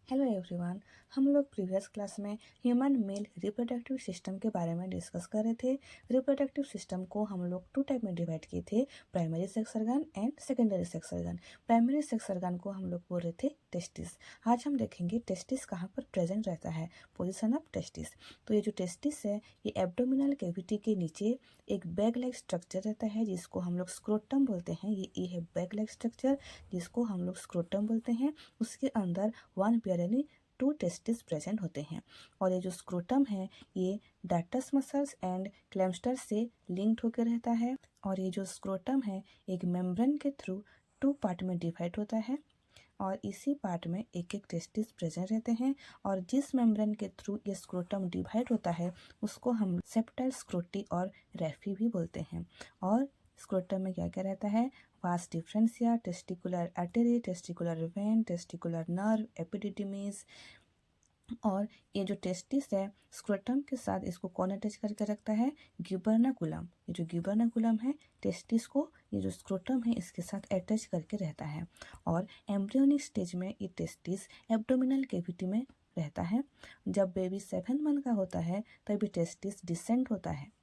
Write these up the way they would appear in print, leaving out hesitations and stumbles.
Hello everyone. हम लोग previous class में ह्यूमन मेल रिप्रोडक्टिव सिस्टम के बारे में डिस्कस कर रहे थे। रिप्रोडक्टिव सिस्टम को हम लोग 2 टाइप में डिवाइड किए थे, primary sex organ and secondary sex organ. Primary sex organ को हम लोग बोल रहे थे टेस्टिस। आज हम देखेंगे टेस्टिस कहाँ पर प्रेजेंट रहता है, पोजिशन ऑफ टेस्टिस। तो ये जो टेस्टिस है ये एब्डोमिनल कैविटी के नीचे एक बैग लाइक स्ट्रक्चर रहता है जिसको हम लोग स्क्रोटम बोलते हैं। ये है बैग लाइक स्ट्रक्चर जिसको हम लोग स्क्रोटम बोलते हैं। उसके अंदर 1 पेयर यानी 2 टेस्टिस प्रेजेंट होते हैं। और ये जो स्क्रोटम है ये डार्टस मसल्स एंड क्लेम्स्टर से लिंक्ड होकर रहता है। और ये जो स्क्रोटम है एक मेम्ब्रेन के थ्रू 2 पार्ट में डिवाइड होता है और इसी पार्ट में एक एक टेस्टिस प्रेजेंट रहते हैं। और जिस मेम्ब्रेन के थ्रू ये स्क्रोटम डिवाइड होता है उसको हम सेप्टाइल स्क्रोटी और रेफी भी बोलते हैं। और स्क्रोटम में क्या क्या रहता है, वास differentia, testicular artery, testicular vein, testicular nerve, epididymis. और ये जो टेस्टिस है स्क्रोटम के साथ इसको कौन अटैच करके रखता है, ग्यूबर्नाकुलम। ये जो ग्यूबर्नाकुलम है टेस्टिस को ये जो स्क्रोटम है इसके साथ अटैच करके रहता है। और एम्ब्रियोनिक स्टेज में ये टेस्टिस एब्डोमिनल कैविटी में रहता है। जब बेबी 7 मंथ का होता है तभी टेस्टिस डिसेंट होता है।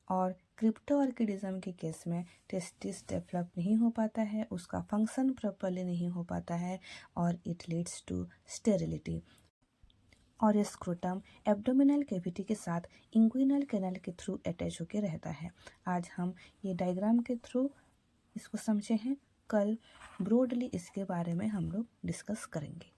और क्रिप्टो ऑर्किडिज्म के केस में टेस्टिस डेवलप नहीं हो पाता है, उसका फंक्शन प्रॉपरली नहीं हो पाता है और इट लीड्स टू स्टेरिलिटी। और ये स्क्रोटम एब्डोमिनल कैविटी के साथ इंग्विनल कैनाल के थ्रू अटैच होकर रहता है। आज हम ये डायग्राम के थ्रू इसको समझे हैं, कल ब्रॉडली इसके बारे में हम लोग डिस्कस करेंगे।